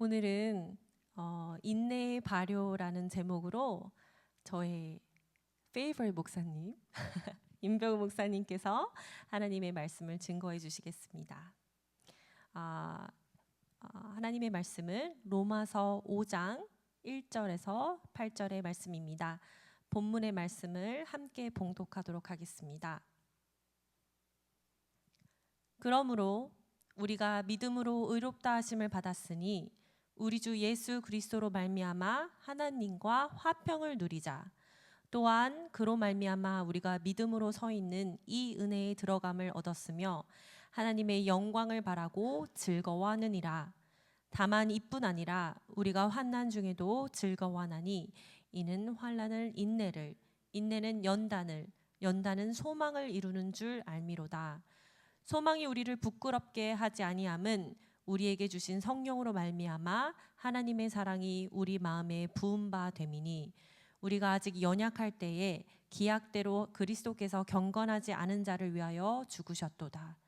오늘은 인내의 발효라는 제목으로 저의 페이버릿 목사님 임병우 목사님께서 하나님의 말씀을 증거해 주시겠습니다. 하나님의 말씀은 로마서 5장 1절에서 8절의 말씀입니다. 본문의 말씀을 함께 봉독하도록 하겠습니다. 그러므로 우리가 믿음으로 의롭다 하심을 받았으니 우리 주 예수 그리스도로 말미암아 하나님과 화평을 누리자. 또한 그로 말미암아 우리가 믿음으로 서 있는 이 은혜에 들어감을 얻었으며 하나님의 영광을 바라고 즐거워하느니라. 다만 이뿐 아니라 우리가 환난 중에도 즐거워하나니 이는 환난을 인내를, 인내는 연단을, 연단은 소망을 이루는 줄 알미로다. 소망이 우리를 부끄럽게 하지 아니함은 우리에게 주신 성령으로 말미암아 하나님의 사랑이 우리 마음에 부은 바 됨이니 우리가 아직 연약할 때에 기약대로 그리스도께서 경건하지 않은 자를 위하여 죽으셨도다.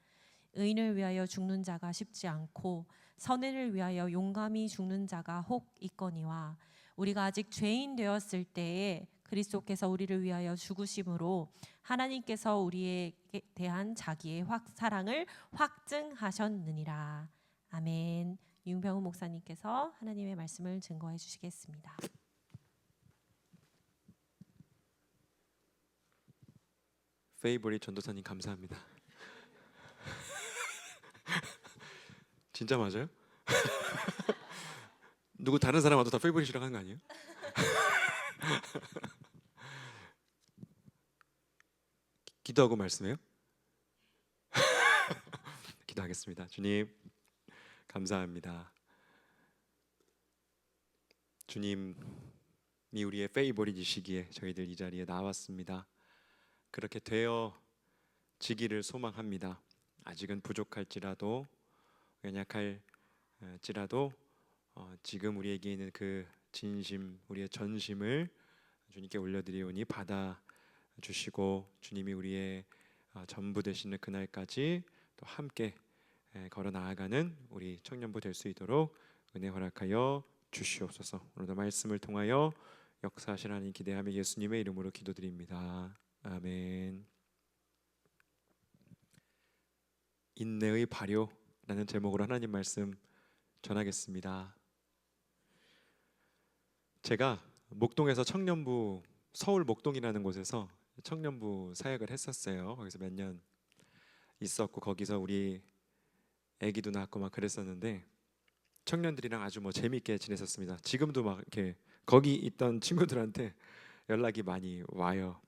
의인을 위하여 죽는 자가 쉽지 않고 선인을 위하여 용감히 죽는 자가 혹 있거니와 우리가 아직 죄인 되었을 때에 그리스도께서 우리를 위하여 죽으심으로 하나님께서 우리에 대한 자기의 사랑을 확증하셨느니라. 아멘. 윤병우 목사님께서 하나님의 말씀을 증거해 주시겠습니다. 페이버릿 전도사님 감사합니다. 진짜 맞아요? 누구 다른 사람 와도 다 페이버릿이라고 하는 거 아니에요? 기도하고 말씀해요? 기도하겠습니다. 주님 감사합니다. 주님이 우리의 페이버릿이시기에 저희들 이 자리에 나왔습니다. 그렇게 되어지기를 소망합니다. 아직은 부족할지라도 연약할지라도 지금 우리에게 있는 그 진심, 우리의 전심을 주님께 올려드리오니 받아주시고 주님이 우리의 전부 되시는 그날까지 또 함께 걸어 나아가는 우리 청년부 될 수 있도록 은혜 허락하여 주시옵소서. 오늘도 말씀을 통하여 역사하실 하나님 기대하며 예수님의 이름으로 기도드립니다. 아멘. 인내의 발효라는 제목으로 하나님 말씀 전하겠습니다. 제가 목동에서 청년부, 서울 목동이라는 곳에서 청년부 사역을 했었어요. 거기서 몇 년 있었고 거기서 우리 아기도 낳고 막 그랬었는데 청년들이랑 아주 재밌게 지냈었습니다. 지금도 막 이렇게 거기 있던 친구들한테 연락이 많이 와요.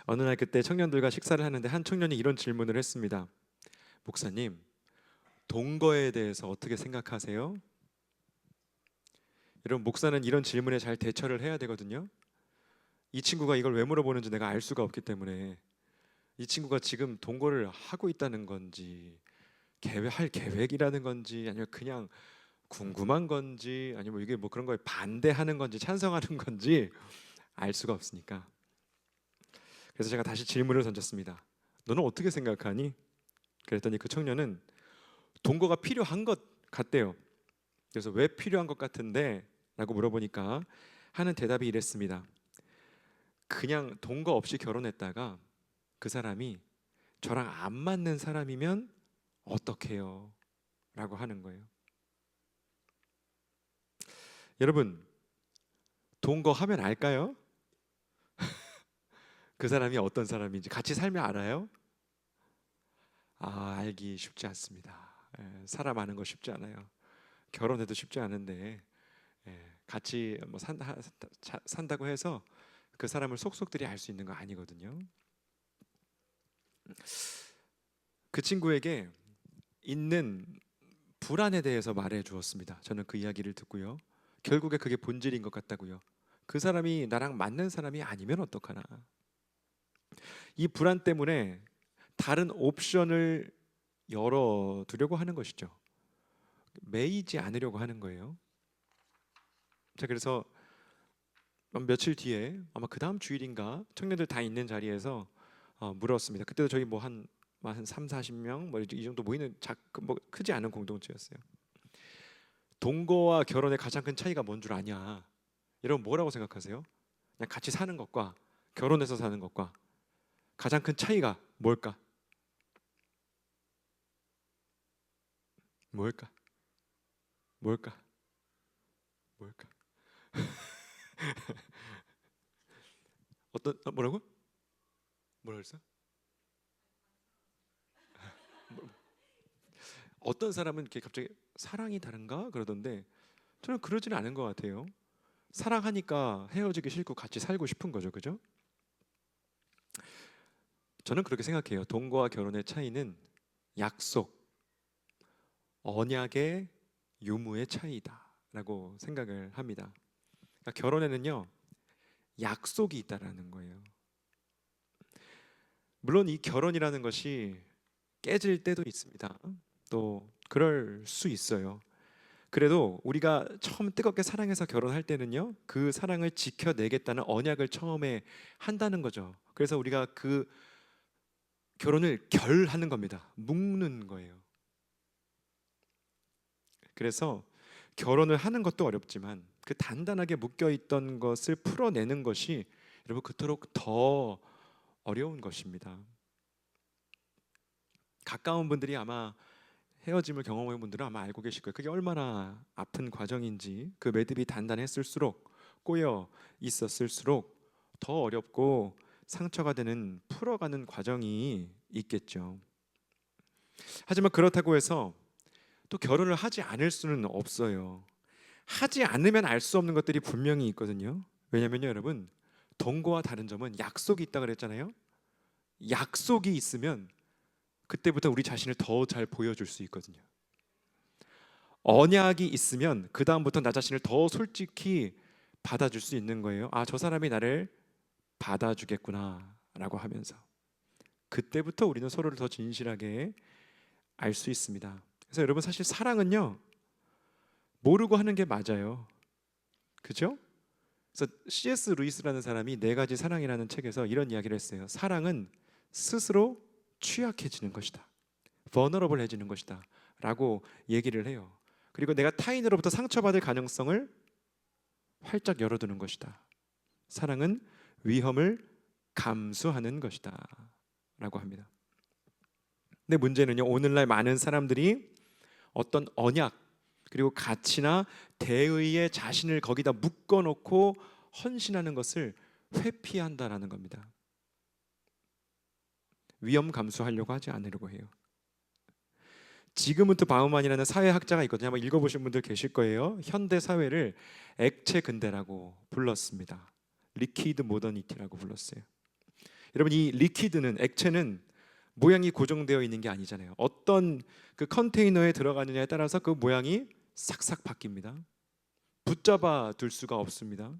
어느 날 그때 청년들과 식사를 하는데 한 청년이 이런 질문을 했습니다. 목사님, 동거에 대해서 어떻게 생각하세요? 여러분, 목사는 이런 질문에 잘 대처를 해야 되거든요. 이 친구가 이걸 왜 물어보는지 내가 알 수가 없기 때문에 이 친구가 지금 동거를 하고 있다는 건지 할 계획이라는 건지 아니면 그냥 궁금한 건지 아니면 이게 그런 거에 반대하는 건지 찬성하는 건지 알 수가 없으니까 그래서 제가 다시 질문을 던졌습니다. 너는 어떻게 생각하니? 그랬더니 그 청년은 동거가 필요한 것 같대요. 그래서 왜 필요한 것 같은데? 라고 물어보니까 하는 대답이 이랬습니다. 그냥 동거 없이 결혼했다가 그 사람이 저랑 안 맞는 사람이면 어떡해요? 라고 하는 거예요. 여러분, 동거하면 알까요? 그 사람이 어떤 사람인지 같이 살면 알아요? 알기 쉽지 않습니다. 사람 아는 거 쉽지 않아요. 결혼해도 쉽지 않은데 같이 산다고 해서 그 사람을 속속들이 알 수 있는 거 아니거든요. 그 친구에게 있는 불안에 대해서 말해 주었습니다. 저는 그 이야기를 듣고요. 결국에 그게 본질인 것 같다고요. 그 사람이 나랑 맞는 사람이 아니면 어떡하나. 이 불안 때문에 다른 옵션을 열어두려고 하는 것이죠. 매이지 않으려고 하는 거예요. 자, 그래서 며칠 뒤에 아마 그 다음 주일인가 청년들 다 있는 자리에서 물었습니다. 그때도 저희 한 3, 40명 이 정도 모이는 크지 않은 공동체였어요. 동거와 결혼의 가장 큰 차이가 뭔 줄 아냐? 여러분 뭐라고 생각하세요? 그냥 같이 사는 것과 결혼해서 사는 것과 가장 큰 차이가 뭘까? 뭘까? 뭘까? 뭘까? 뭐라고? 뭐라 그랬어? 어떤 사람은 이렇게 갑자기 사랑이 다른가 그러던데 저는 그러지는 않은 것 같아요. 사랑하니까 헤어지기 싫고 같이 살고 싶은 거죠, 그죠? 저는 그렇게 생각해요. 동거와 결혼의 차이는 약속, 언약의 유무의 차이다라고 생각을 합니다. 그러니까 결혼에는요 약속이 있다라는 거예요. 물론 이 결혼이라는 것이 깨질 때도 있습니다. 또 그럴 수 있어요. 그래도 우리가 처음 뜨겁게 사랑해서 결혼할 때는요 그 사랑을 지켜내겠다는 언약을 처음에 한다는 거죠. 그래서 우리가 그 결혼을 결하는 겁니다. 묶는 거예요. 그래서 결혼을 하는 것도 어렵지만 그 단단하게 묶여 있던 것을 풀어내는 것이 여러분 그토록 더 어려운 것입니다. 가까운 분들이 아마 헤어짐을 경험한 분들은 아마 알고 계실 거예요. 그게 얼마나 아픈 과정인지. 그 매듭이 단단했을수록 꼬여 있었을수록 더 어렵고 상처가 되는 풀어가는 과정이 있겠죠. 하지만 그렇다고 해서 또 결혼을 하지 않을 수는 없어요. 하지 않으면 알 수 없는 것들이 분명히 있거든요. 왜냐면요, 여러분, 동거와 다른 점은 약속이 있다 그랬잖아요. 약속이 있으면 그때부터 우리 자신을 더 잘 보여줄 수 있거든요. 언약이 있으면 그 다음부터 나 자신을 더 솔직히 받아줄 수 있는 거예요. 아, 저 사람이 나를 받아주겠구나라고 하면서 그때부터 우리는 서로를 더 진실하게 알 수 있습니다. 그래서 여러분 사실 사랑은요 모르고 하는 게 맞아요. 그죠? 그래서 C.S. 루이스라는 사람이 네 가지 사랑이라는 책에서 이런 이야기를 했어요. 사랑은 스스로 취약해지는 것이다. vulnerable해지는 것이다. 라고 얘기를 해요. 그리고 내가 타인으로부터 상처받을 가능성을 활짝 열어두는 것이다. 사랑은 위험을 감수하는 것이다. 라고 합니다. 근데 문제는요, 오늘날 많은 사람들이 어떤 언약 그리고 가치나 대의의 자신을 거기다 묶어놓고 헌신하는 것을 회피한다라는 겁니다. 위험 감수하려고 하지 않으려고 해요. 지그문트 바우만이라는 사회학자가 있거든요. 아마 읽어보신 분들 계실 거예요. 현대 사회를 액체 근대라고 불렀습니다. 리퀴드 모더니티라고 불렀어요. 여러분 이 리퀴드는 액체는 모양이 고정되어 있는 게 아니잖아요. 어떤 그 컨테이너에 들어가느냐에 따라서 그 모양이 싹싹 바뀝니다. 붙잡아 둘 수가 없습니다.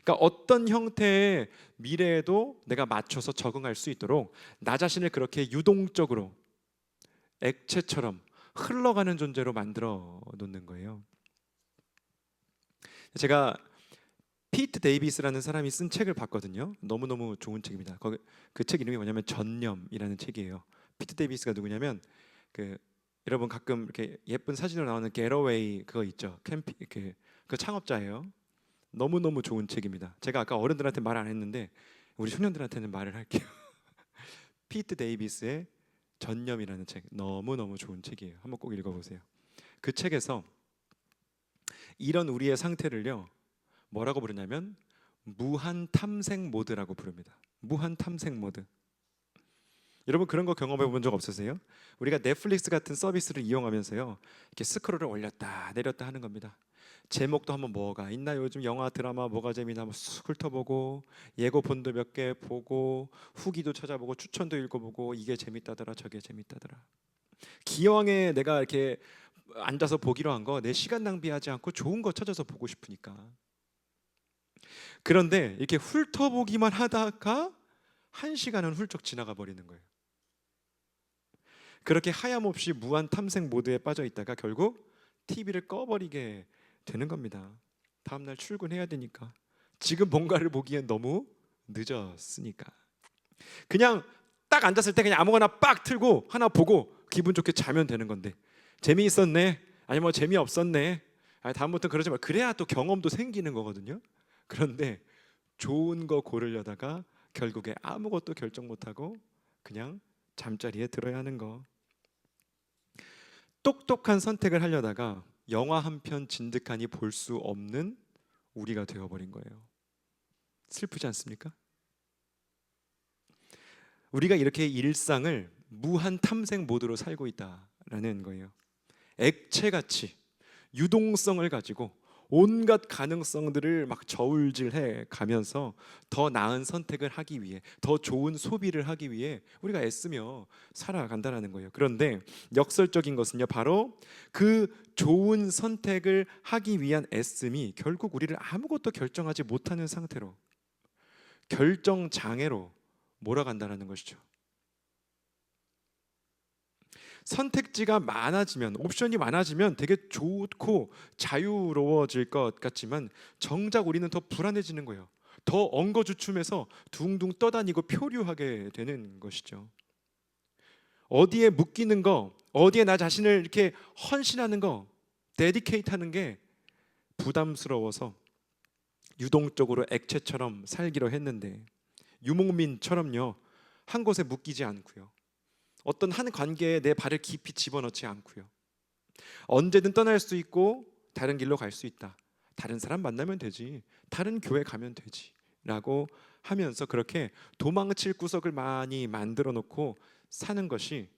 그러니까 어떤 형태의 미래에도 내가 맞춰서 적응할 수 있도록 나 자신을 그렇게 유동적으로 액체처럼 흘러가는 존재로 만들어 놓는 거예요. 제가 피트 데이비스라는 사람이 쓴 책을 봤거든요. 너무너무 좋은 책입니다. 그 책 이름이 뭐냐면 전념이라는 책이에요. 피트 데이비스가 누구냐면 그 여러분 가끔 이렇게 예쁜 사진으로 나오는 겟어웨이 그거 있죠. 캠핑 그 창업자예요. 너무너무 좋은 책입니다. 제가 아까 어른들한테 말 안 했는데 우리 소년들한테는 말을 할게요. 피트 데이비스의 전념이라는 책 너무너무 좋은 책이에요. 한번 꼭 읽어보세요. 그 책에서 이런 우리의 상태를요 뭐라고 부르냐면 무한 탐색 모드라고 부릅니다. 무한 탐색 모드. 여러분 그런 거 경험해 본 적 없으세요? 우리가 넷플릭스 같은 서비스를 이용하면서요 이렇게 스크롤을 올렸다 내렸다 하는 겁니다. 제목도 한번 뭐가 있나, 요즘 영화 드라마 뭐가 재미나 한번 쑥 훑어보고 예고편도 몇 개 보고 후기도 찾아보고 추천도 읽어보고 이게 재밌다더라 저게 재밌다더라. 기왕에 내가 이렇게 앉아서 보기로 한 거 내 시간 낭비하지 않고 좋은 거 찾아서 보고 싶으니까. 그런데 이렇게 훑어보기만 하다가 1시간은 훌쩍 지나가 버리는 거예요. 그렇게 하염없이 무한 탐색 모드에 빠져 있다가 결국 TV를 꺼버리게 되는 겁니다. 다음날 출근해야 되니까. 지금 뭔가를 보기엔 너무 늦었으니까. 그냥 딱 앉았을 때 그냥 아무거나 빡 틀고 하나 보고 기분 좋게 자면 되는 건데 재미있었네 아니 뭐 재미없었네. 다음부터 그러지 마. 그래야 또 경험도 생기는 거거든요. 그런데 좋은 거 고르려다가 결국에 아무것도 결정 못하고 그냥 잠자리에 들어야 하는 거. 똑똑한 선택을 하려다가 영화 한 편 진득하니 볼 수 없는 우리가 되어버린 거예요. 슬프지 않습니까? 우리가 이렇게 일상을 무한 탐색 모드로 살고 있다라는 거예요. 액체같이 유동성을 가지고 온갖 가능성들을 막 저울질해 가면서 더 나은 선택을 하기 위해, 더 좋은 소비를 하기 위해 우리가 애쓰며 살아간다는 거예요. 그런데 역설적인 것은요, 바로 그 좋은 선택을 하기 위한 애씀이 결국 우리를 아무것도 결정하지 못하는 상태로, 결정 장애로 몰아간다는 것이죠. 선택지가 많아지면, 옵션이 많아지면 되게 좋고 자유로워질 것 같지만 정작 우리는 더 불안해지는 거예요. 더 엉거주춤해서 둥둥 떠다니고 표류하게 되는 것이죠. 어디에 묶이는 거, 어디에 나 자신을 이렇게 헌신하는 거, 데디케이트 하는 게 부담스러워서 유동적으로 액체처럼 살기로 했는데, 유목민처럼요, 한 곳에 묶이지 않고요, 어떤 한 관계에 내 발을 깊이 집어넣지 않고요, 언제든 떠날 수 있고 다른 길로 갈 수 있다. 다른 사람 만나면 되지, 다른 교회 가면 되지 라고 하면서 그렇게 도망칠 구석을 많이 만들어 놓고 사는 것이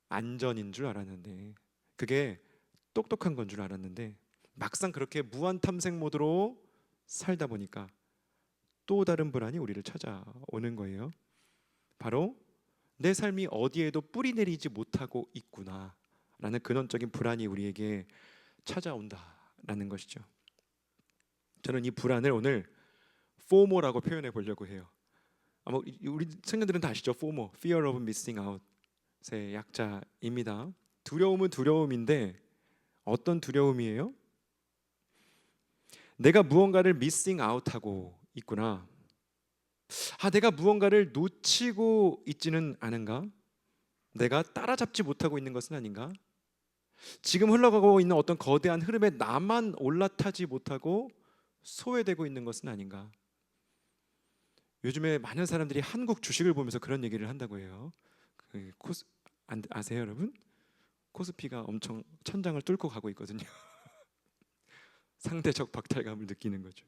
안전인 줄 알았는데, 그게 똑똑한 건 줄 알았는데, 막상 그렇게 무한 탐색 모드로 살다 보니까 또 다른 불안이 우리를 찾아오는 거예요. 바로 내 삶이 어디에도 뿌리 내리지 못하고 있구나 라는 근원적인 불안이 우리에게 찾아온다라는 것이죠. 저는 이 불안을 오늘 FOMO라고 표현해 보려고 해요. 아마 우리 청년들은 다 아시죠? FOMO, Fear of Missing Out의 약자입니다. 두려움은 두려움인데 어떤 두려움이에요? 내가 무언가를 missing out하고 있구나. 내가 무언가를 놓치고 있지는 않은가? 내가 따라잡지 못하고 있는 것은 아닌가? 지금 흘러가고 있는 어떤 거대한 흐름에 나만 올라타지 못하고 소외되고 있는 것은 아닌가? 요즘에 많은 사람들이 한국 주식을 보면서 그런 얘기를 한다고 해요. 아세요, 여러분? 코스피가 엄청 천장을 뚫고 가고 있거든요. 상대적 박탈감을 느끼는 거죠.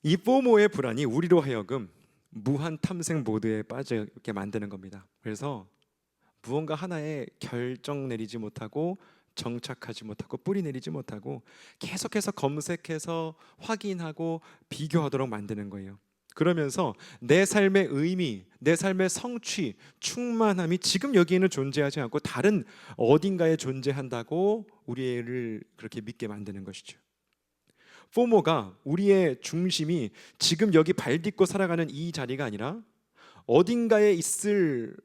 이 포모의 불안이 우리로 하여금 무한 탐색 모드에 빠지게 만드는 겁니다. 그래서 무언가 하나에 결정 내리지 못하고 정착하지 못하고 뿌리 내리지 못하고 계속해서 검색해서 확인하고 비교하도록 만드는 거예요. 그러면서 내 삶의 의미, 내 삶의 성취, 충만함이 지금 여기에는 존재하지 않고 다른 어딘가에 존재한다고 우리를 그렇게 믿게 만드는 것이죠. 포모가 우리의 중심이 지금 여기 발 딛고 살아가는 이 자리가 아니라 어딘가에 있을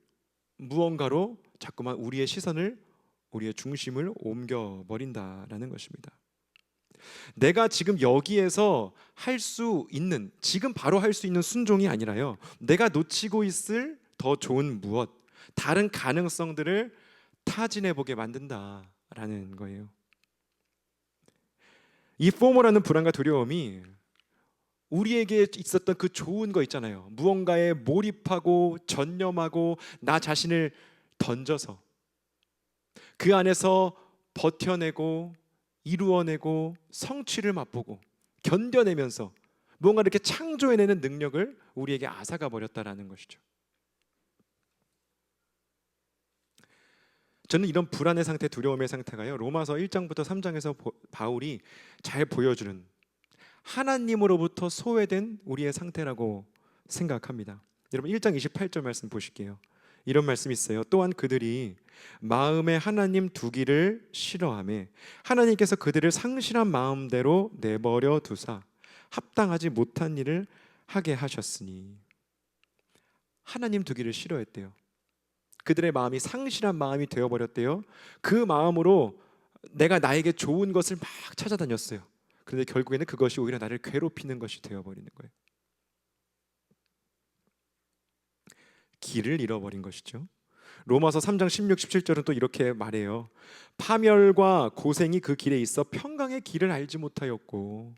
무언가로 자꾸만 우리의 시선을, 우리의 중심을 옮겨버린다라는 것입니다. 내가 지금 여기에서 할 수 있는, 지금 바로 할 수 있는 순종이 아니라요, 내가 놓치고 있을 더 좋은 무엇, 다른 가능성들을 타진해보게 만든다라는 거예요. 이 포모라는 불안과 두려움이 우리에게 있었던 그 좋은 거 있잖아요. 무언가에 몰입하고 전념하고 나 자신을 던져서 그 안에서 버텨내고 이루어내고 성취를 맛보고 견뎌내면서 무언가 이렇게 창조해내는 능력을 우리에게 앗아가 버렸다라는 것이죠. 저는 이런 불안의 상태, 두려움의 상태가요, 로마서 1장부터 3장에서 바울이 잘 보여주는 하나님으로부터 소외된 우리의 상태라고 생각합니다. 여러분 1장 28절 말씀 보실게요. 이런 말씀이 있어요. 또한 그들이 마음에 하나님 두기를 싫어하며 하나님께서 그들을 상실한 마음대로 내버려 두사 합당하지 못한 일을 하게 하셨으니. 하나님 두기를 싫어했대요. 그들의 마음이 상실한 마음이 되어버렸대요. 그 마음으로 내가 나에게 좋은 것을 막 찾아다녔어요. 그런데 결국에는 그것이 오히려 나를 괴롭히는 것이 되어버리는 거예요. 길을 잃어버린 것이죠. 로마서 3장 16, 17절은 또 이렇게 말해요. 파멸과 고생이 그 길에 있어 평강의 길을 알지 못하였고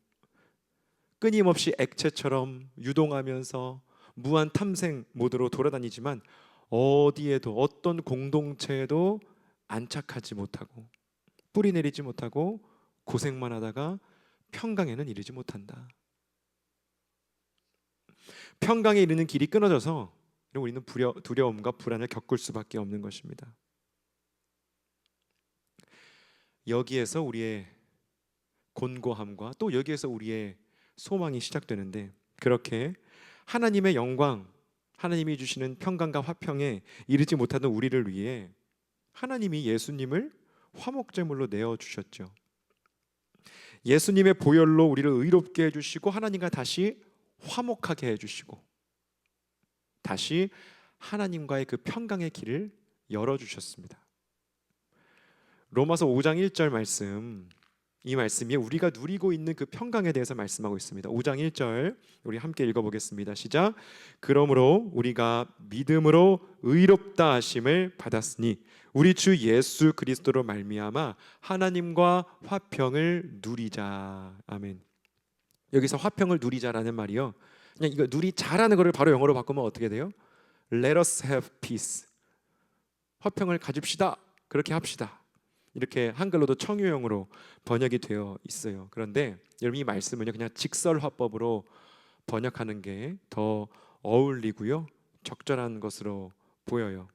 끊임없이 액체처럼 유동하면서 무한 탐색 모드로 돌아다니지만 어디에도 어떤 공동체에도 안착하지 못하고 뿌리 내리지 못하고 고생만 하다가 평강에는 이르지 못한다. 평강에 이르는 길이 끊어져서 우리는 두려움과 불안을 겪을 수밖에 없는 것입니다. 여기에서 우리의 곤고함과 또 여기에서 우리의 소망이 시작되는데, 그렇게 하나님의 영광, 하나님이 주시는 평강과 화평에 이르지 못하던 우리를 위해 하나님이 예수님을 화목제물로 내어주셨죠. 예수님의 보혈로 우리를 의롭게 해주시고 하나님과 다시 화목하게 해주시고 다시 하나님과의 그 평강의 길을 열어주셨습니다. 로마서 5장 1절 말씀, 이 말씀이 우리가 누리고 있는 그 평강에 대해서 말씀하고 있습니다. 5장 1절 우리 함께 읽어보겠습니다. 시작. 그러므로 우리가 믿음으로 의롭다 하심을 받았으니 우리 주 예수 그리스도로 말미암아 하나님과 화평을 누리자. 아멘. 여기서 화평을 누리자라는 말이요, 그냥 이거 누리자라는 거를 바로 영어로 바꾸면 어떻게 돼요? Let us have peace. 화평을 가집시다. 그렇게 합시다. 이렇게 한글로도 청유형으로 번역이 되어 있어요. 그런데 여러분, 이 말씀은요 그냥 직설화법으로 번역하는 게 더 어울리고요 적절한 것으로 보여요.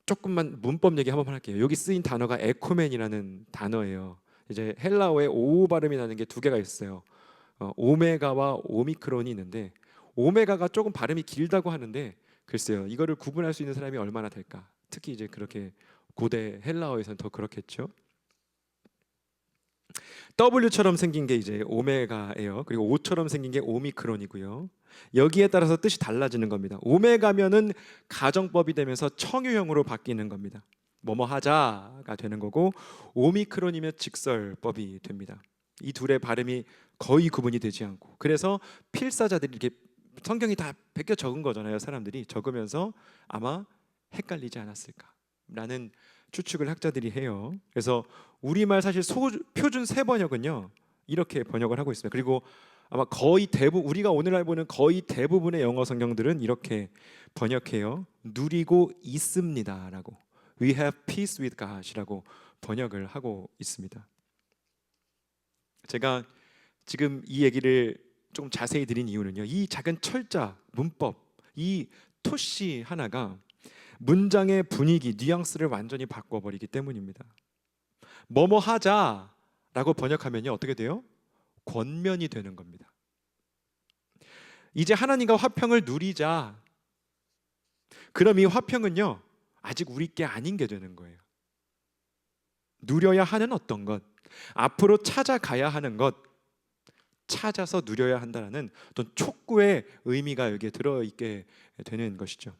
조금만 문법 얘기 한번 할게요. 여기 쓰인 단어가 에코멘이라는 단어예요. 이제 헬라어에 오 발음이 나는 게 두 개가 있어요. 오메가와 오미크론이 있는데, 오메가가 조금 발음이 길다고 하는데 글쎄요, 이거를 구분할 수 있는 사람이 얼마나 될까? 특히 이제 그렇게 고대 헬라어에서는 더 그렇겠죠. W처럼 생긴 게 이제 오메가예요. 그리고 O처럼 생긴 게 오미크론이고요. 여기에 따라서 뜻이 달라지는 겁니다. 오메가면은 가정법이 되면서 청유형으로 바뀌는 겁니다. 뭐뭐 하자가 되는 거고, 오미크론이면 직설법이 됩니다. 이 둘의 발음이 거의 구분이 되지 않고, 그래서 필사자들이 이렇게 성경이 다 베껴 적은 거잖아요. 사람들이 적으면서 아마 헷갈리지 않았을까라는 추측을 학자들이 해요. 그래서 우리말 사실 표준 세 번역은요 이렇게 번역을 하고 있습니다. 그리고 아마 거의 대부분, 우리가 오늘날 보는 거의 대부분의 영어 성경들은 이렇게 번역해요. 누리고 있습니다라고, We have peace with God이라고 번역을 하고 있습니다. 제가 지금 이 얘기를 조금 자세히 드린 이유는요, 이 작은 철자, 문법, 이 토시 하나가 문장의 분위기, 뉘앙스를 완전히 바꿔버리기 때문입니다. 뭐뭐 하자라고 번역하면요 어떻게 돼요? 권면이 되는 겁니다. 이제 하나님과 화평을 누리자. 그럼 이 화평은요 아직 우리 게 아닌 게 되는 거예요. 누려야 하는 어떤 것, 앞으로 찾아가야 하는 것, 찾아서 누려야 한다는 어떤 촉구의 의미가 여기에 들어있게 되는 것이죠.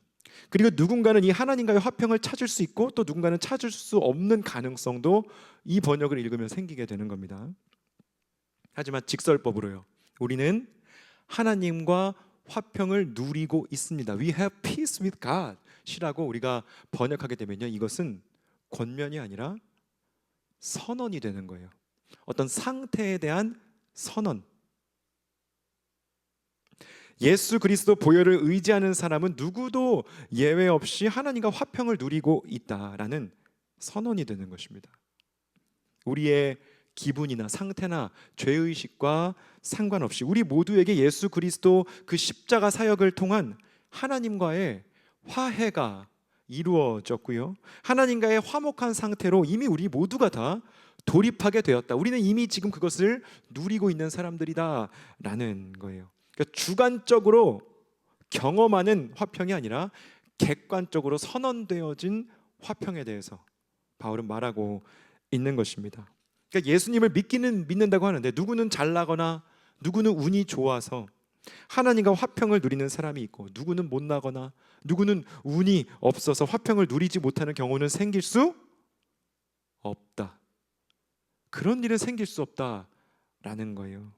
그리고 누군가는 이 하나님과의 화평을 찾을 수 있고 또 누군가는 찾을 수 없는 가능성도 이 번역을 읽으면 생기게 되는 겁니다. 하지만 직설법으로요, 우리는 하나님과 화평을 누리고 있습니다. We have peace with God 이라고 우리가 번역하게 되면요, 이것은 권면이 아니라 선언이 되는 거예요. 어떤 상태에 대한 선언. 예수 그리스도 보혈을 의지하는 사람은 누구도 예외 없이 하나님과 화평을 누리고 있다라는 선언이 되는 것입니다. 우리의 기분이나 상태나 죄의식과 상관없이 우리 모두에게 예수 그리스도 그 십자가 사역을 통한 하나님과의 화해가 이루어졌고요, 하나님과의 화목한 상태로 이미 우리 모두가 다 돌입하게 되었다. 우리는 이미 지금 그것을 누리고 있는 사람들이다라는 거예요. 그러니까 주관적으로 경험하는 화평이 아니라 객관적으로 선언되어진 화평에 대해서 바울은 말하고 있는 것입니다. 그러니까 예수님을 믿는다고 하는데, 누구는 잘나거나 누구는 운이 좋아서 하나님과 화평을 누리는 사람이 있고, 누구는 못나거나 누구는 운이 없어서 화평을 누리지 못하는 경우는 생길 수 없다. 그런 일은 생길 수 없다라는 거예요.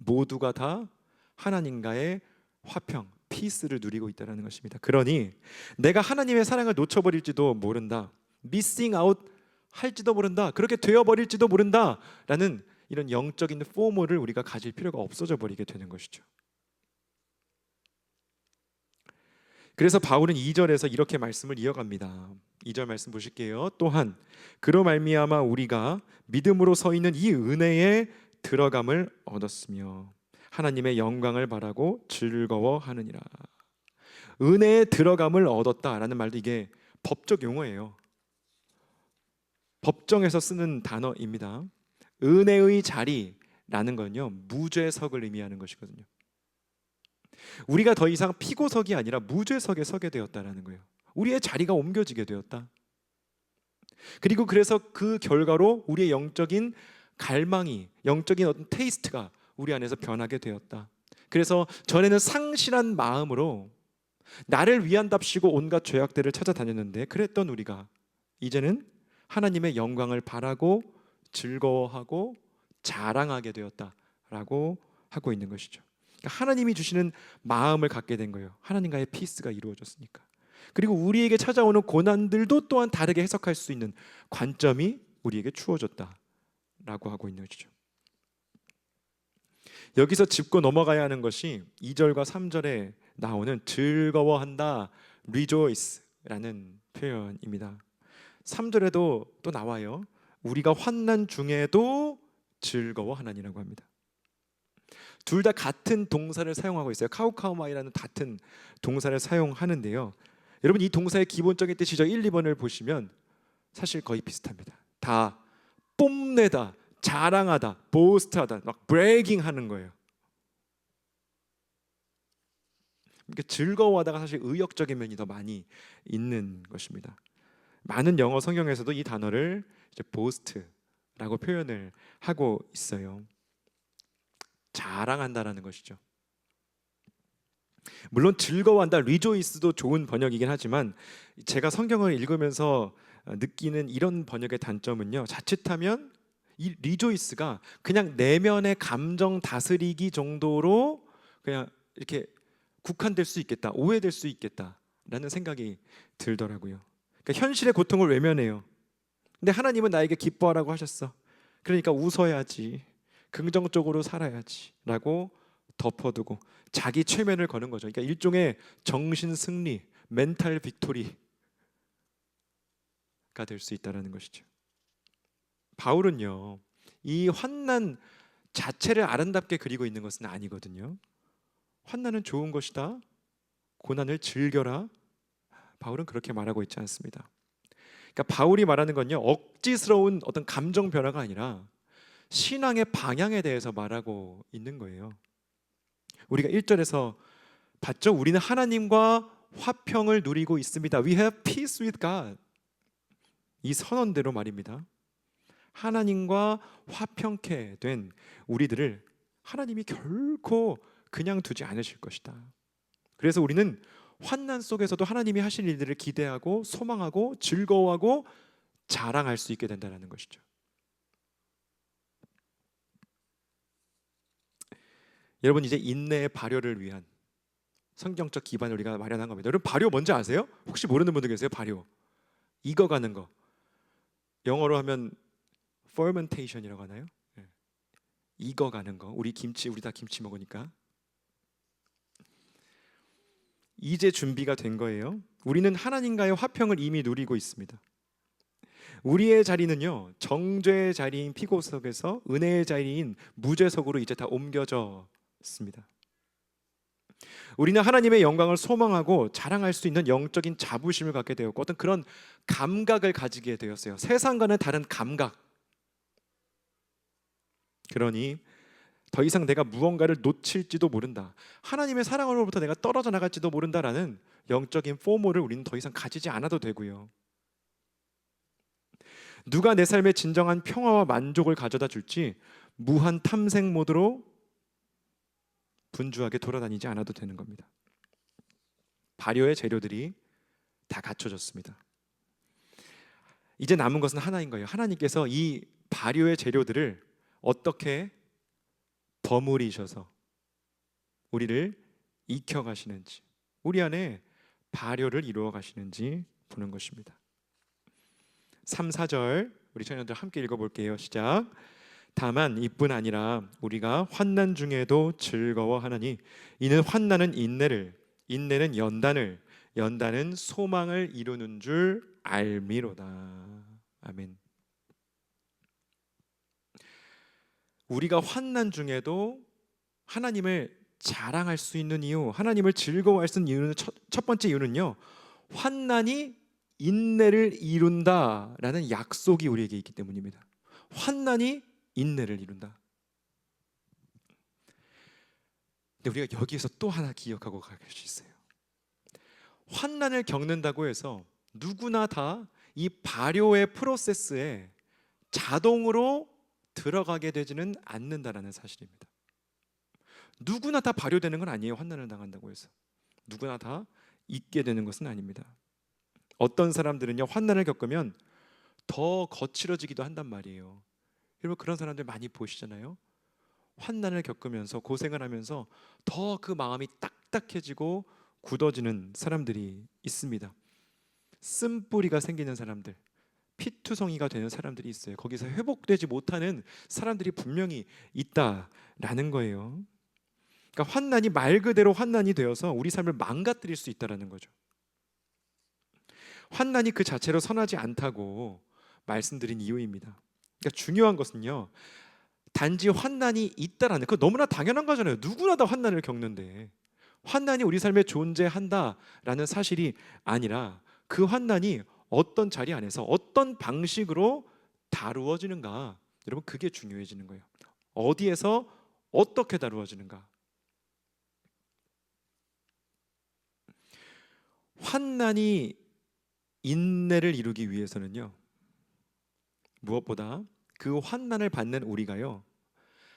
모두가 다 하나님과의 화평, 피스를 누리고 있다는 것입니다. 그러니 내가 하나님의 사랑을 놓쳐버릴지도 모른다, 미싱 아웃 할지도 모른다, 그렇게 되어버릴지도 모른다 라는 이런 영적인 포모를 우리가 가질 필요가 없어져 버리게 되는 것이죠. 그래서 바울은 2절에서 이렇게 말씀을 이어갑니다. 2절 말씀 보실게요. 또한 그로 말미암아 우리가 믿음으로 서 있는 이 은혜에 들어감을 얻었으며 하나님의 영광을 바라고 즐거워하느니라. 은혜에 들어감을 얻었다라는 말도 이게 법적 용어예요. 법정에서 쓰는 단어입니다. 은혜의 자리라는 건요, 무죄석을 의미하는 것이거든요. 우리가 더 이상 피고석이 아니라 무죄석에 서게 되었다라는 거예요. 우리의 자리가 옮겨지게 되었다. 그리고 그래서 그 결과로 우리의 영적인 갈망이, 영적인 어떤 테이스트가 우리 안에서 변하게 되었다. 그래서 전에는 상실한 마음으로 나를 위한답시고 온갖 죄악들을 찾아다녔는데 그랬던 우리가 이제는 하나님의 영광을 바라고 즐거워하고 자랑하게 되었다라고 하고 있는 것이죠. 그러니까 하나님이 주시는 마음을 갖게 된 거예요. 하나님과의 피스가 이루어졌으니까. 그리고 우리에게 찾아오는 고난들도 또한 다르게 해석할 수 있는 관점이 우리에게 주어졌다라고 하고 있는 것이죠. 여기서 짚고 넘어가야 하는 것이 2절과 3절에 나오는 즐거워한다, rejoice라는 표현입니다. 3절에도 또 나와요. 우리가 환난 중에도 즐거워하나니라고 합니다. 둘 다 같은 동사를 사용하고 있어요. 카우카우마이라는 같은 동사를 사용하는데요. 여러분, 이 동사의 기본적인 뜻이죠. 1, 2번을 보시면 사실 거의 비슷합니다. 다 뽐내다, 자랑하다, 보스트하다, 막 브레이깅 하는 거예요. 그러니까 즐거워하다가 사실 의역적인 면이 더 많이 있는 것입니다. 많은 영어 성경에서도 이 단어를 이제 보스트라고 표현을 하고 있어요. 자랑한다라는 것이죠. 물론 즐거워한다, 리조이스도 좋은 번역이긴 하지만 제가 성경을 읽으면서 느끼는 이런 번역의 단점은요, 자칫하면 이 리조이스가 그냥 내면의 감정 다스리기 정도로 그냥 이렇게 국한될 수 있겠다, 오해될 수 있겠다라는 생각이 들더라고요. 그러니까 현실의 고통을 외면해요. 근데 하나님은 나에게 기뻐하라고 하셨어. 그러니까 웃어야지, 긍정적으로 살아야지 라고 덮어두고 자기 최면을 거는 거죠. 그러니까 일종의 정신 승리, 멘탈 빅토리가 될 수 있다는 것이죠. 바울은요, 이 환난 자체를 아름답게 그리고 있는 것은 아니거든요. 환난은 좋은 것이다, 고난을 즐겨라, 바울은 그렇게 말하고 있지 않습니다. 그러니까 바울이 말하는 건요, 억지스러운 어떤 감정 변화가 아니라 신앙의 방향에 대해서 말하고 있는 거예요. 우리가 1절에서 봤죠? 우리는 하나님과 화평을 누리고 있습니다. We have peace with God. 이 선언대로 말입니다. 하나님과 화평케 된 우리들을 하나님이 결코 그냥 두지 않으실 것이다. 그래서 우리는 환난 속에서도 하나님이 하실 일들을 기대하고 소망하고 즐거워하고 자랑할 수 있게 된다는 것이죠. 여러분, 이제 인내의 발효를 위한 성경적 기반을 우리가 마련한 겁니다. 여러분, 발효 뭔지 아세요? 혹시 모르는 분들 계세요? 발효, 익어가는 거. 영어로 하면 fermentation이라고 하나요? 익어가는 거. 우리 다 김치 먹으니까 이제 준비가 된 거예요. 우리는 하나님과의 화평을 이미 누리고 있습니다. 우리의 자리는요, 정죄의 자리인 피고석에서 은혜의 자리인 무죄석으로 이제 다 옮겨졌습니다. 우리는 하나님의 영광을 소망하고 자랑할 수 있는 영적인 자부심을 갖게 되었고 어떤 그런 감각을 가지게 되었어요. 세상과는 다른 감각. 그러니 더 이상 내가 무언가를 놓칠지도 모른다, 하나님의 사랑으로부터 내가 떨어져 나갈지도 모른다라는 영적인 포모를 우리는 더 이상 가지지 않아도 되고요. 누가 내 삶에 진정한 평화와 만족을 가져다 줄지 무한 탐색 모드로 분주하게 돌아다니지 않아도 되는 겁니다. 발효의 재료들이 다 갖춰졌습니다. 이제 남은 것은 하나인 거예요. 하나님께서 이 발효의 재료들을 어떻게 버무리셔서 우리를 익혀 가시는지, 우리 안에 발효를 이루어 가시는지 보는 것입니다. 3, 4절 우리 청년들 함께 읽어볼게요. 시작. 다만 이뿐 아니라 우리가 환난 중에도 즐거워하나니 이는 환난은 인내를, 인내는 연단을, 연단은 소망을 이루는 줄 알미로다. 아멘. 우리가 환난 중에도 하나님을 자랑할 수 있는 이유, 하나님을 즐거워할 수 있는 이유는 첫 번째 이유는요, 환난이 인내를 이룬다라는 약속이 우리에게 있기 때문입니다. 환난이 인내를 이룬다. 근데 우리가 여기에서 또 하나 기억하고 갈 수 있어요. 환난을 겪는다고 해서 누구나 다 이 발효의 프로세스에 자동으로 들어가게 되지는 않는다라는 사실입니다. 누구나 다 발효되는 건 아니에요. 환난을 당한다고 해서 누구나 다 있게 되는 것은 아닙니다. 어떤 사람들은요, 환난을 겪으면 더 거칠어지기도 한단 말이에요. 여러분 그런 사람들 많이 보시잖아요. 환난을 겪으면서 고생을 하면서 더 그 마음이 딱딱해지고 굳어지는 사람들이 있습니다. 쓴뿌리가 생기는 사람들, 피투성이가 되는 사람들이 있어요. 거기서 회복되지 못하는 사람들이 분명히 있다라는 거예요. 그러니까 환난이 말 그대로 환난이 되어서 우리 삶을 망가뜨릴 수 있다라는 거죠. 환난이 그 자체로 선하지 않다고 말씀드린 이유입니다. 그러니까 중요한 것은요, 단지 환난이 있다라는, 그거 너무나 당연한 거잖아요. 누구나 다 환난을 겪는데 환난이 우리 삶에 존재한다라는 사실이 아니라 그 환난이 어떤 자리 안에서 어떤 방식으로 다루어지는가, 여러분 그게 중요해지는 거예요. 어디에서 어떻게 다루어지는가. 환난이 인내를 이루기 위해서는요, 무엇보다 그 환난을 받는 우리가요,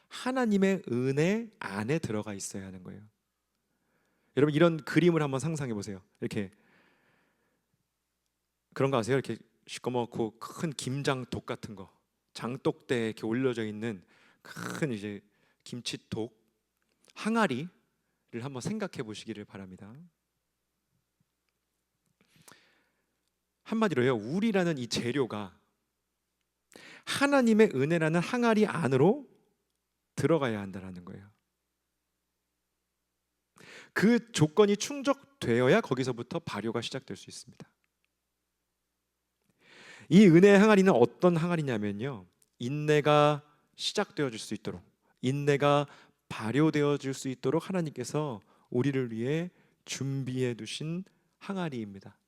하나님의 은혜 안에 들어가 있어야 하는 거예요. 여러분 이런 그림을 한번 상상해 보세요. 이렇게 그런 거 아세요? 이렇게 시꺼멓고 큰 김장독 같은 거, 장독대에 이렇게 올려져 있는 큰 이제 김치독 항아리를 한번 생각해 보시기를 바랍니다. 한마디로요, 우리라는 이 재료가 하나님의 은혜라는 항아리 안으로 들어가야 한다는 거예요. 그 조건이 충족되어야 거기서부터 발효가 시작될 수 있습니다. 이 은혜의 항아리는 어떤 항아리냐면요, 인내가 시작되어질 수 있도록, 인내가 발효되어질 수 있도록 하나님께서 우리를 위해 준비해 두신 항아리입니다.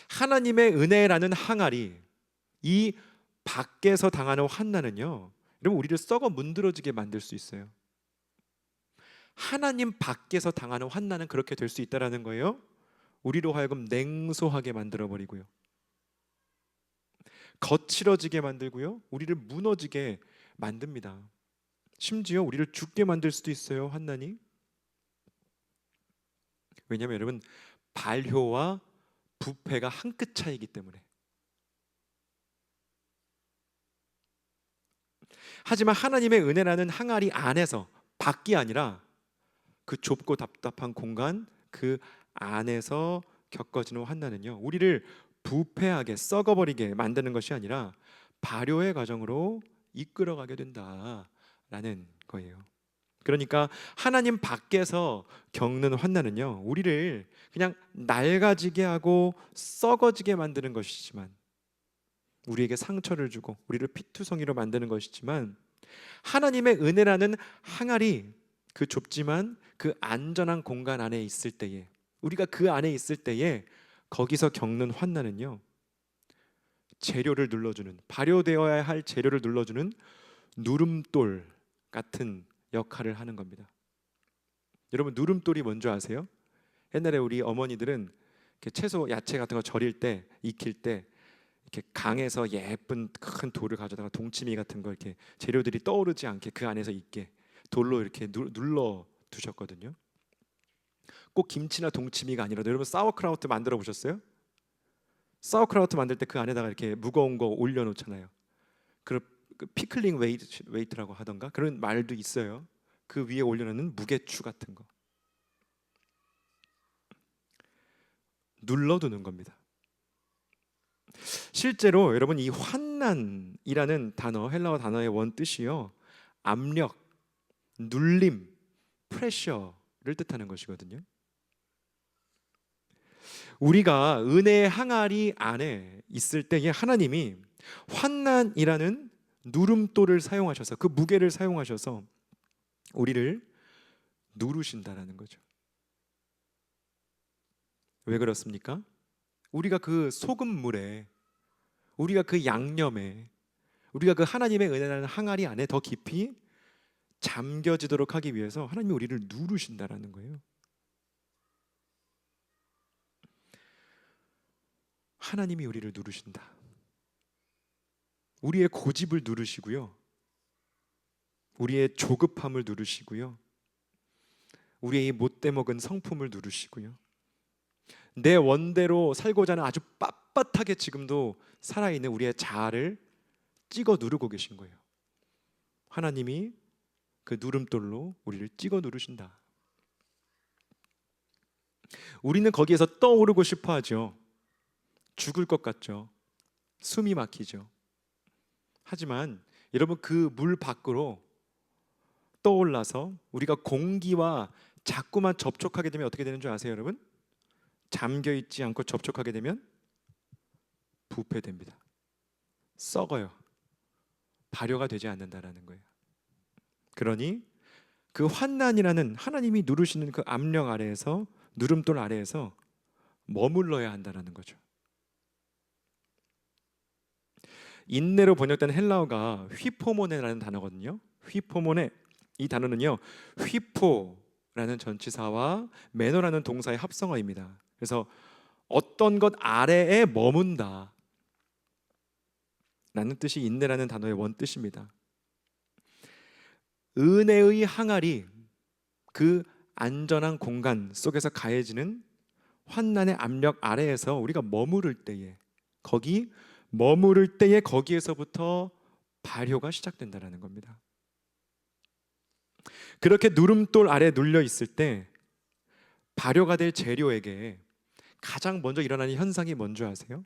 하나님의 은혜라는 항아리, 이 밖에서 당하는 환난은요, 여러분 우리를 썩어 문드러지게 만들 수 있어요. 하나님 밖에서 당하는 환난은 그렇게 될 수 있다라는 거예요. 우리로 하여금 냉소하게 만들어버리고요, 거칠어지게 만들고요, 우리를 무너지게 만듭니다. 심지어 우리를 죽게 만들 수도 있어요, 환난이. 왜냐하면 여러분 발효와 부패가 한 끗 차이기 때문에. 하지만 하나님의 은혜라는 항아리 안에서, 밖이 아니라 그 좁고 답답한 공간 그 안에서 겪어지는 환난은요, 우리를 부패하게 썩어버리게 만드는 것이 아니라 발효의 과정으로 이끌어가게 된다라는 거예요. 그러니까 하나님 밖에서 겪는 환난은요, 우리를 그냥 낡아지게 하고 썩어지게 만드는 것이지만, 우리에게 상처를 주고 우리를 피투성이로 만드는 것이지만, 하나님의 은혜라는 항아리, 그 좁지만 그 안전한 공간 안에 있을 때에, 우리가 그 안에 있을 때에 거기서 겪는 환난은요, 재료를 눌러주는, 발효되어야 할 재료를 눌러주는 누름돌 같은 역할을 하는 겁니다. 여러분 누름돌이 뭔지 아세요? 옛날에 우리 어머니들은 이렇게 채소, 야채 같은 거 절일 때, 익힐 때 이렇게 강에서 예쁜 큰 돌을 가져다가 동치미 같은 거 이렇게 재료들이 떠오르지 않게 그 안에서 있게 돌로 이렇게 눌러 두셨거든요. 꼭 김치나 동치미가 아니라도 여러분 사워크라우트 만들어 보셨어요? 사워크라우트 만들 때 그 안에다가 이렇게 무거운 거 올려 놓잖아요. 그 피클링 웨이트라고 하던가 그런 말도 있어요. 그 위에 올려놓는 무게추 같은 거 눌러두는 겁니다. 실제로 여러분 이 환난이라는 단어, 헬라어 단어의 원 뜻이요, 압력, 눌림, 프레셔를 뜻하는 것이거든요. 우리가 은혜의 항아리 안에 있을 때에 하나님이 환난이라는 누름돌을 사용하셔서, 그 무게를 사용하셔서 우리를 누르신다라는 거죠. 왜 그렇습니까? 우리가 그 소금물에, 우리가 그 양념에, 우리가 그 하나님의 은혜라는 항아리 안에 더 깊이 잠겨지도록 하기 위해서 하나님이 우리를 누르신다라는 거예요. 하나님이 우리를 누르신다. 우리의 고집을 누르시고요, 우리의 조급함을 누르시고요, 우리의 이 못돼 먹은 성품을 누르시고요, 내 원대로 살고자 하는 아주 빳빳하게 지금도 살아있는 우리의 자아를 찍어 누르고 계신 거예요. 하나님이 그 누름돌로 우리를 찍어 누르신다. 우리는 거기에서 떠오르고 싶어 하죠. 죽을 것 같죠. 숨이 막히죠. 하지만 여러분, 그 물 밖으로 떠올라서 우리가 공기와 자꾸만 접촉하게 되면 어떻게 되는 줄 아세요, 여러분? 잠겨 있지 않고 접촉하게 되면 부패됩니다. 썩어요. 발효가 되지 않는다라는 거예요. 그러니 그 환난이라는 하나님이 누르시는 그 압력 아래에서, 누름돌 아래에서 머물러야 한다라는 거죠. 인내로 번역된 헬라어가 휘포모네라는 단어거든요. 휘포모네, 이 단어는요, 휘포라는 전치사와 매너라는 동사의 합성어입니다. 그래서 어떤 것 아래에 머문다 라는 뜻이 인내라는 단어의 원뜻입니다. 은혜의 항아리, 그 안전한 공간 속에서 가해지는 환난의 압력 아래에서 우리가 머무를 때에, 머무를 때에 거기에서부터 발효가 시작된다는 겁니다. 그렇게 누름돌 아래 눌려 있을 때 발효가 될 재료에게 가장 먼저 일어나는 현상이 뭔지 아세요?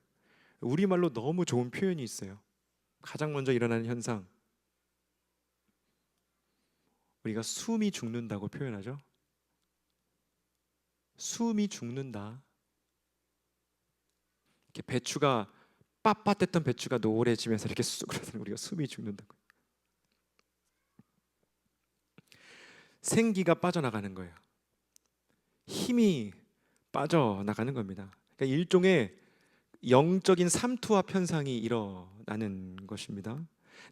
우리말로 너무 좋은 표현이 있어요. 가장 먼저 일어나는 현상, 우리가 숨이 죽는다고 표현하죠. 숨이 죽는다. 이렇게 배추가, 빳빳했던 배추가 노래지면서 이렇게 쑥그러서 우리가 숨이 죽는다고. 생기가 빠져나가는 거예요. 힘이 빠져나가는 겁니다. 그러니까 일종의 영적인 삼투압 현상이 일어나는 것입니다.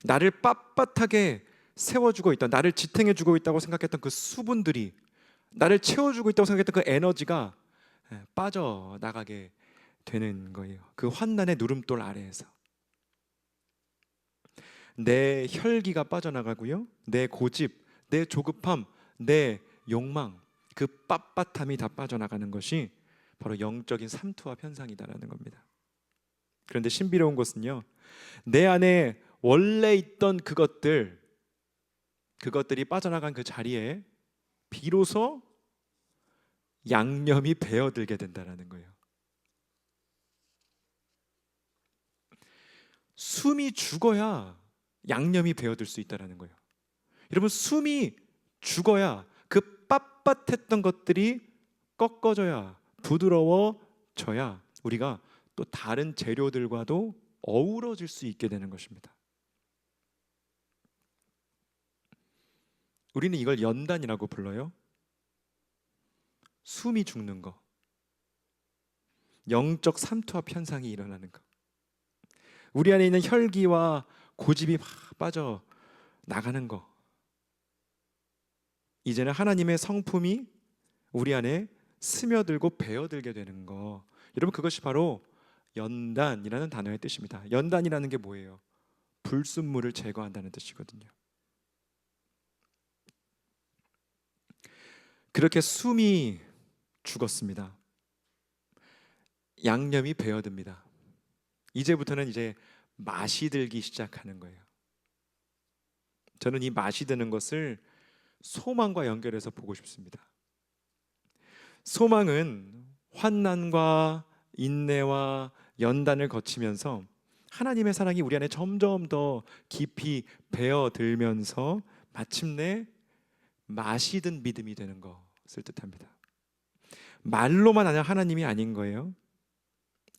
나를 빳빳하게 세워주고 있다, 나를 지탱해주고 있다고 생각했던 그 수분들이, 나를 채워주고 있다고 생각했던 그 에너지가 빠져나가게 되는 거예요. 그 환난의 누름돌 아래에서 내 혈기가 빠져나가고요, 내 고집, 내 조급함, 내 욕망, 그 빳빳함이 다 빠져나가는 것이 바로 영적인 삼투압 현상이다라는 겁니다. 그런데 신비로운 것은요, 내 안에 원래 있던 그것들이 빠져나간 그 자리에 비로소 양념이 배어들게 된다는 거예요. 숨이 죽어야 양념이 배어들 수 있다는 거예요. 여러분, 숨이 죽어야 그 빳빳했던 것들이 꺾어져야, 부드러워져야 우리가 또 다른 재료들과도 어우러질 수 있게 되는 것입니다. 우리는 이걸 연단이라고 불러요. 숨이 죽는 거, 영적 삼투압 현상이 일어나는 거, 우리 안에 있는 혈기와 고집이 막 빠져 나가는 거, 이제는 하나님의 성품이 우리 안에 스며들고 배어들게 되는 거, 여러분, 그것이 바로 연단이라는 단어의 뜻입니다. 연단이라는 게 뭐예요? 불순물을 제거한다는 뜻이거든요. 그렇게 숨이 죽었습니다. 양념이 배어듭니다. 이제부터는 이제 맛이 들기 시작하는 거예요. 저는 이 맛이 드는 것을 소망과 연결해서 보고 싶습니다. 소망은 환난과 인내와 연단을 거치면서 하나님의 사랑이 우리 안에 점점 더 깊이 배어들면서 마침내 맛이 든 믿음이 되는 것을 뜻합니다. 말로만 하나님이 아닌 거예요.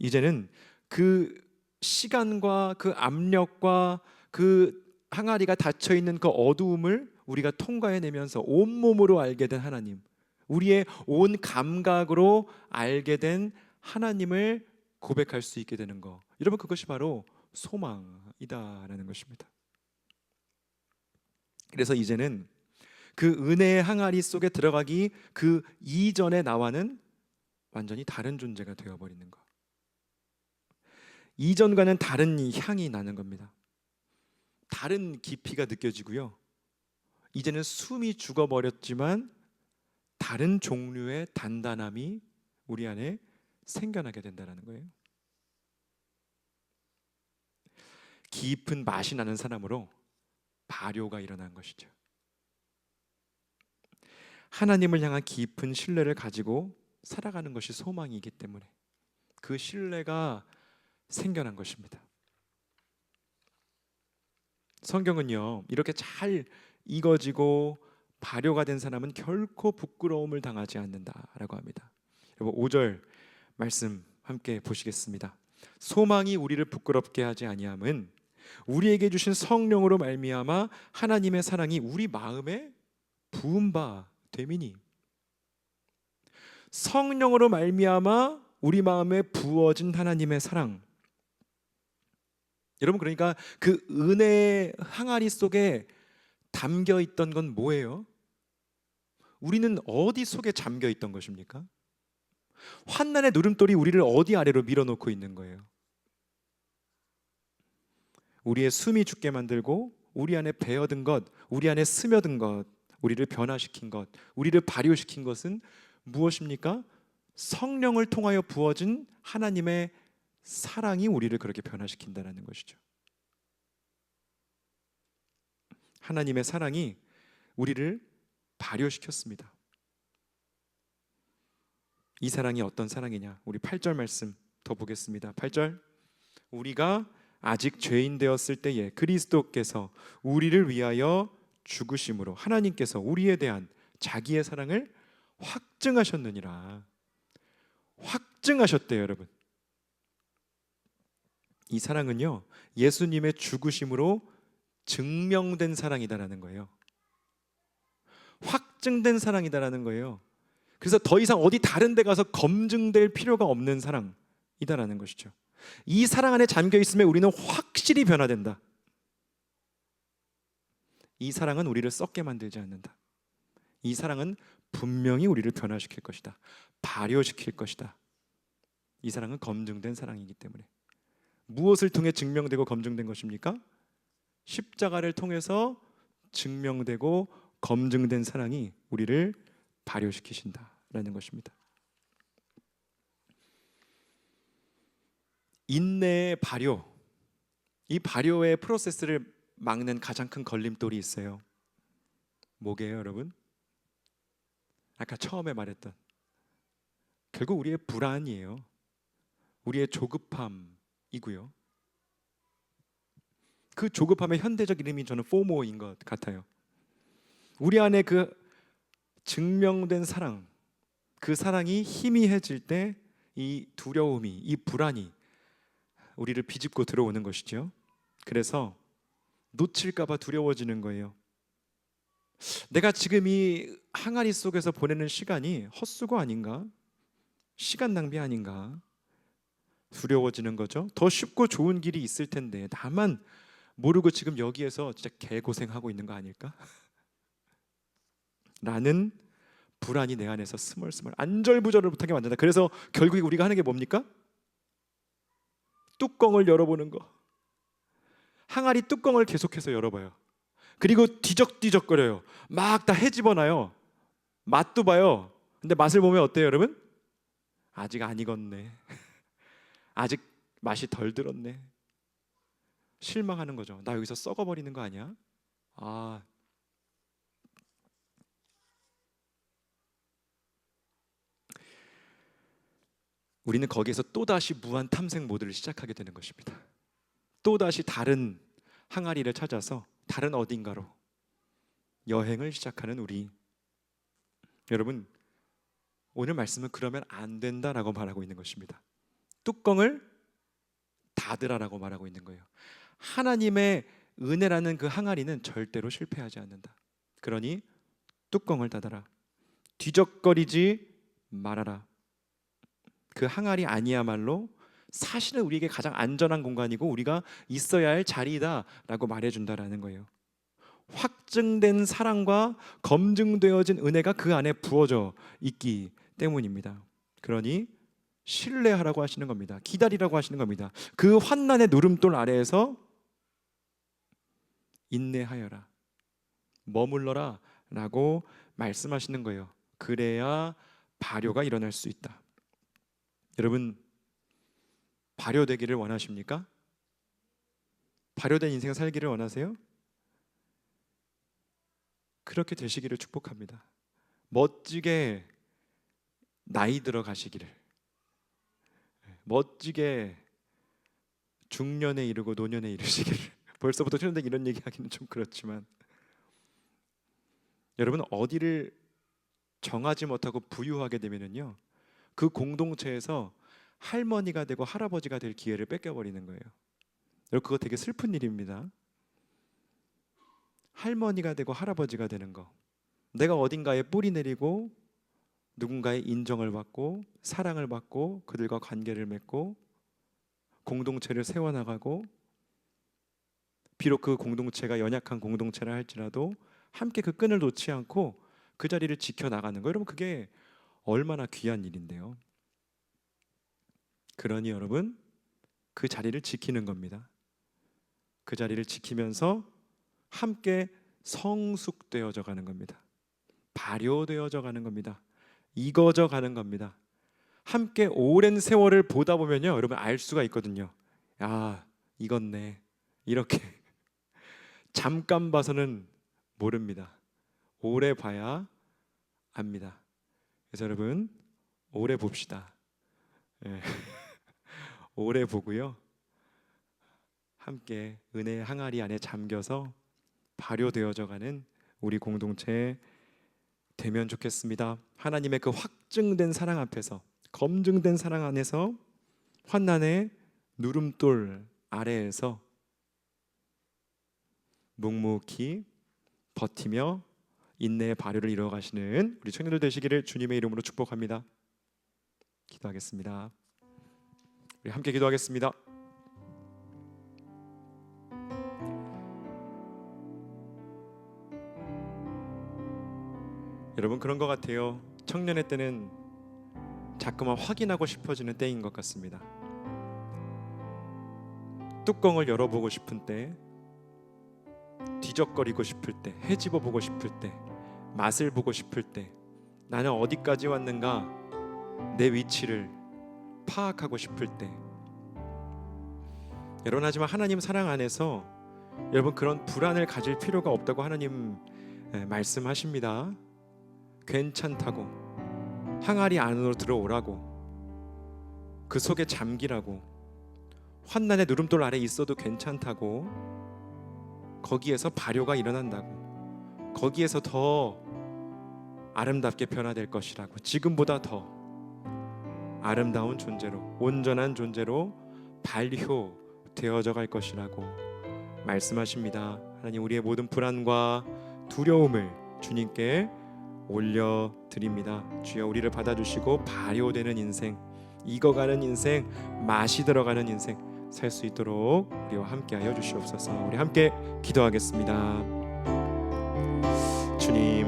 이제는 그 시간과 그 압력과 그 항아리가 닫혀 있는 그 어두움을 우리가 통과해내면서 온몸으로 알게 된 하나님, 우리의 온 감각으로 알게 된 하나님을 고백할 수 있게 되는 거, 여러분, 그것이 바로 소망이다라는 것입니다. 그래서 이제는 그 은혜의 항아리 속에 들어가기 그 이전의 나와는 완전히 다른 존재가 되어버리는 것, 이전과는 다른 향이 나는 겁니다. 다른 깊이가 느껴지고요, 이제는 숨이 죽어버렸지만 다른 종류의 단단함이 우리 안에 생겨나게 된다는 거예요. 깊은 맛이 나는 사람으로 발효가 일어난 것이죠. 하나님을 향한 깊은 신뢰를 가지고 살아가는 것이 소망이기 때문에 그 신뢰가 생겨난 것입니다. 성경은요, 이렇게 잘 익어지고 발효가 된 사람은 결코 부끄러움을 당하지 않는다라고 합니다. 여러분, 5절 말씀 함께 보시겠습니다. 소망이 우리를 부끄럽게 하지 아니함은 우리에게 주신 성령으로 말미암아 하나님의 사랑이 우리 마음에 부은 바 됨이니. 성령으로 말미암아 우리 마음에 부어진 하나님의 사랑, 여러분, 그러니까 그 은혜의 항아리 속에 담겨 있던 건 뭐예요? 우리는 어디 속에 잠겨 있던 것입니까? 환난의 누름돌이 우리를 어디 아래로 밀어놓고 있는 거예요? 우리의 숨이 죽게 만들고 우리 안에 배어든 것, 우리 안에 스며든 것, 우리를 변화시킨 것, 우리를 발효시킨 것은 무엇입니까? 성령을 통하여 부어진 하나님의 사랑이 우리를 그렇게 변화시킨다는 것이죠. 하나님의 사랑이 우리를 발효시켰습니다. 이 사랑이 어떤 사랑이냐? 우리 8절 말씀 더 보겠습니다. 8절, 우리가 아직 죄인 되었을 때에 그리스도께서 우리를 위하여 죽으심으로 하나님께서 우리에 대한 자기의 사랑을 확증하셨느니라. 확증하셨대요, 여러분. 이 사랑은요, 예수님의 죽으심으로 증명된 사랑이다라는 거예요. 확증된 사랑이다라는 거예요. 그래서 더 이상 어디 다른 데 가서 검증될 필요가 없는 사랑이다라는 것이죠. 이 사랑 안에 잠겨 있으면 우리는 확실히 변화된다. 이 사랑은 우리를 썩게 만들지 않는다. 이 사랑은 분명히 우리를 변화시킬 것이다. 발효시킬 것이다. 이 사랑은 검증된 사랑이기 때문에. 무엇을 통해 증명되고 검증된 것입니까? 십자가를 통해서 증명되고 검증된 사랑이 우리를 발효시키신다라는 것입니다. 인내의 발효, 이 발효의 프로세스를 막는 가장 큰 걸림돌이 있어요. 뭐게요, 여러분? 아까 처음에 말했던, 결국 우리의 불안이에요. 우리의 조급함이고요. 그 조급함의 현대적 이름이 저는 포모인 것 같아요. 우리 안에 그 증명된 사랑, 그 사랑이 희미해질 때 이 두려움이, 이 불안이 우리를 비집고 들어오는 것이죠. 그래서 놓칠까 봐 두려워지는 거예요. 내가 지금 이 항아리 속에서 보내는 시간이 헛수고 아닌가? 시간 낭비 아닌가? 두려워지는 거죠. 더 쉽고 좋은 길이 있을 텐데 나만 모르고 지금 여기에서 진짜 개고생하고 있는 거 아닐까? 라는 불안이 내 안에서 스멀스멀 안절부절을 못하게 만든다. 그래서 결국에 우리가 하는 게 뭡니까? 뚜껑을 열어보는 거. 항아리 뚜껑을 계속해서 열어봐요. 그리고 뒤적뒤적거려요. 막 다 헤집어놔요. 맛도 봐요. 근데 맛을 보면 어때요, 여러분? 아직 안 익었네. 아직 맛이 덜 들었네. 실망하는 거죠. 나 여기서 썩어버리는 거 아니야? 우리는 거기에서 또다시 무한 탐색 모드를 시작하게 되는 것입니다. 또다시 다른 항아리를 찾아서 다른 어딘가로 여행을 시작하는 우리. 여러분, 오늘 말씀은 그러면 안 된다라고 말하고 있는 것입니다. 뚜껑을 닫으라라고 말하고 있는 거예요. 하나님의 은혜라는 그 항아리는 절대로 실패하지 않는다. 그러니 뚜껑을 닫아라. 뒤적거리지 말아라. 그 항아리 아니야말로 사실은 우리에게 가장 안전한 공간이고 우리가 있어야 할 자리다라고 말해준다라는 거예요. 확증된 사랑과 검증되어진 은혜가 그 안에 부어져 있기 때문입니다. 그러니 신뢰하라고 하시는 겁니다. 기다리라고 하시는 겁니다. 그 환난의 누름돌 아래에서 인내하여라, 머물러라 라고 말씀하시는 거예요. 그래야 발효가 일어날 수 있다. 여러분, 발효되기를 원하십니까? 발효된 인생 살기를 원하세요? 그렇게 되시기를 축복합니다. 멋지게 나이 들어 가시기를, 멋지게 중년에 이르고 노년에 이르시기를. 벌써부터 초년대 이런 얘기하기는 좀 그렇지만, 여러분, 어디를 정하지 못하고 부유하게 되면은요, 그 공동체에서 할머니가 되고 할아버지가 될 기회를 뺏겨버리는 거예요. 여러분, 그거 되게 슬픈 일입니다. 할머니가 되고 할아버지가 되는 거, 내가 어딘가에 뿌리 내리고 누군가의 인정을 받고 사랑을 받고 그들과 관계를 맺고 공동체를 세워나가고, 비록 그 공동체가 연약한 공동체라 할지라도 함께 그 끈을 놓지 않고 그 자리를 지켜나가는 거, 여러분, 그게 얼마나 귀한 일인데요. 그러니 여러분, 그 자리를 지키는 겁니다. 그 자리를 지키면서 함께 성숙되어져 가는 겁니다. 발효되어져 가는 겁니다. 익어져 가는 겁니다. 함께 오랜 세월을 보다 보면요, 여러분, 알 수가 있거든요. 아, 익었네. 이렇게 잠깐 봐서는 모릅니다. 오래 봐야 압니다. 그래서 여러분, 오래 봅시다. 네. 오래 보고요, 함께 은혜의 항아리 안에 잠겨서 발효되어져 가는 우리 공동체 되면 좋겠습니다. 하나님의 그 확증된 사랑 앞에서, 검증된 사랑 안에서, 환난의 누름돌 아래에서 묵묵히 버티며 인내의 발효를 이루어가시는 우리 청년들 되시기를 주님의 이름으로 축복합니다. 기도하겠습니다. 우리 함께 기도하겠습니다. 여러분, 그런 것 같아요. 청년의 때는 자꾸만 확인하고 싶어지는 때인 것 같습니다. 뚜껑을 열어보고 싶은 때, 뒤적거리고 싶을 때, 헤집어보고 싶을 때, 맛을 보고 싶을 때, 나는 어디까지 왔는가, 내 위치를 파악하고 싶을 때. 여러분, 하지만 하나님 사랑 안에서 여러분, 그런 불안을 가질 필요가 없다고 하나님 말씀하십니다. 괜찮다고, 항아리 안으로 들어오라고, 그 속에 잠기라고, 환난의 누름돌 아래 있어도 괜찮다고, 거기에서 발효가 일어난다고, 거기에서 더 아름답게 변화될 것이라고, 지금보다 더 아름다운 존재로, 온전한 존재로 발효되어져 갈 것이라고 말씀하십니다. 하나님, 우리의 모든 불안과 두려움을 주님께 올려드립니다. 주여, 우리를 받아주시고 발효되는 인생, 익어가는 인생, 맛이 들어가는 인생 살 수 있도록 우리와 함께하여 주시옵소서. 우리 함께 기도하겠습니다. 주님,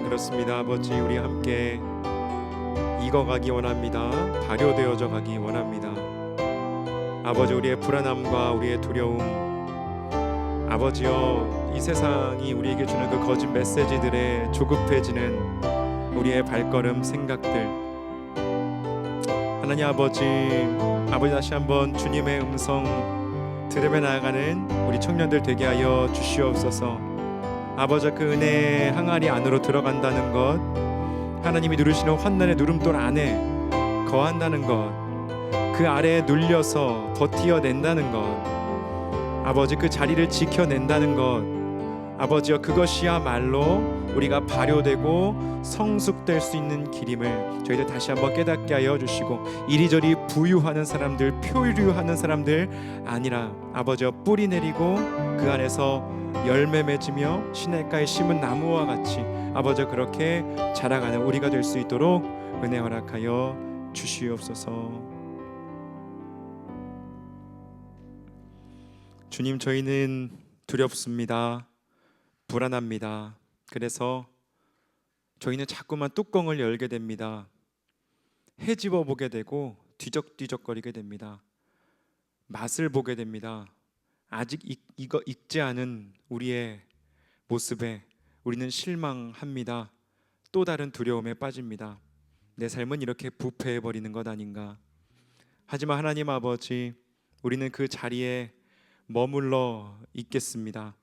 그렇습니다. 아버지, 우리 함께 익어가기 원합니다. 발효되어져 가기 원합니다. 아버지, 우리의 불안함과 우리의 두려움, 아버지여, 이 세상이 우리에게 주는 그 거짓 메시지들에 조급해지는 우리의 발걸음, 생각들, 하나님 아버지 다시 한번 주님의 음성 들으며 나아가는 우리 청년들 되게 하여 주시옵소서. 아버지, 그 은혜의 항아리 안으로 들어간다는 것, 하나님이 누르시는 환난의 누름돌 안에 거한다는 것, 그 아래에 눌려서 버티어낸다는 것, 아버지 그 자리를 지켜낸다는 것, 아버지여 그것이야말로 우리가 발효되고 성숙될 수 있는 길임을 저희들 다시 한번 깨닫게 하여 주시고, 이리저리 부유하는 사람들, 표류하는 사람들 아니라 아버지여 뿌리 내리고 그 안에서 열매 맺으며 시냇가에 심은 나무와 같이 아버지여 그렇게 자라가는 우리가 될 수 있도록 은혜 허락하여 주시옵소서. 주님, 저희는 두렵습니다. 불안합니다. 그래서 저희는 자꾸만 뚜껑을 열게 됩니다. 헤집어 보게 되고 뒤적뒤적거리게 됩니다. 맛을 보게 됩니다. 아직 익지 않은 우리의 모습에 우리는 실망합니다. 또 다른 두려움에 빠집니다. 내 삶은 이렇게 부패해버리는 것 아닌가. 하지만 하나님 아버지, 우리는 그 자리에 머물러 있겠습니다.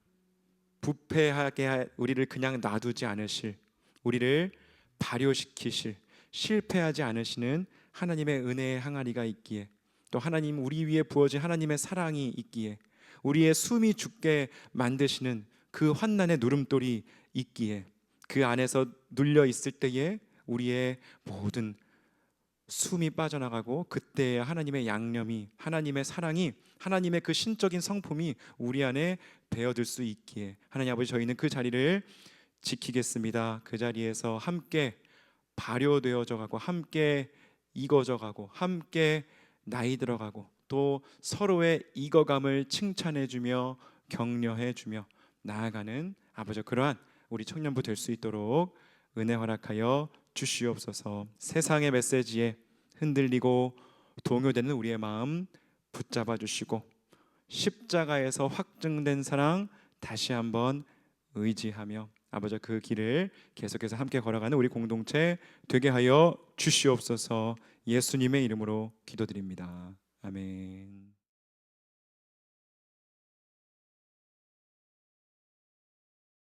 부패하게 우리를 그냥 놔두지 않으실, 우리를 발효시키실, 실패하지 않으시는 하나님의 은혜의 항아리가 있기에, 또 하나님 우리 위에 부어진 하나님의 사랑이 있기에, 우리의 숨이 죽게 만드시는 그 환난의 누름돌이 있기에, 그 안에서 눌려 있을 때에 우리의 모든 숨이 빠져나가고, 그때의 하나님의 양념이, 하나님의 사랑이, 하나님의 그 신적인 성품이 우리 안에 배어들 수 있기에 하나님 아버지, 저희는 그 자리를 지키겠습니다. 그 자리에서 함께 발효되어져 가고, 함께 익어져 가고, 함께 나이 들어가고, 또 서로의 익어감을 칭찬해주며 격려해주며 나아가는 아버지, 그러한 우리 청년부 될 수 있도록 은혜 허락하여 주시옵소서. 세상의 메시지에 흔들리고 동요되는 우리의 마음 붙잡아 주시고, 십자가에서 확증된 사랑 다시 한번 의지하며 아버지 그 길을 계속해서 함께 걸어가는 우리 공동체 되게 하여 주시옵소서. 예수님의 이름으로 기도드립니다. 아멘.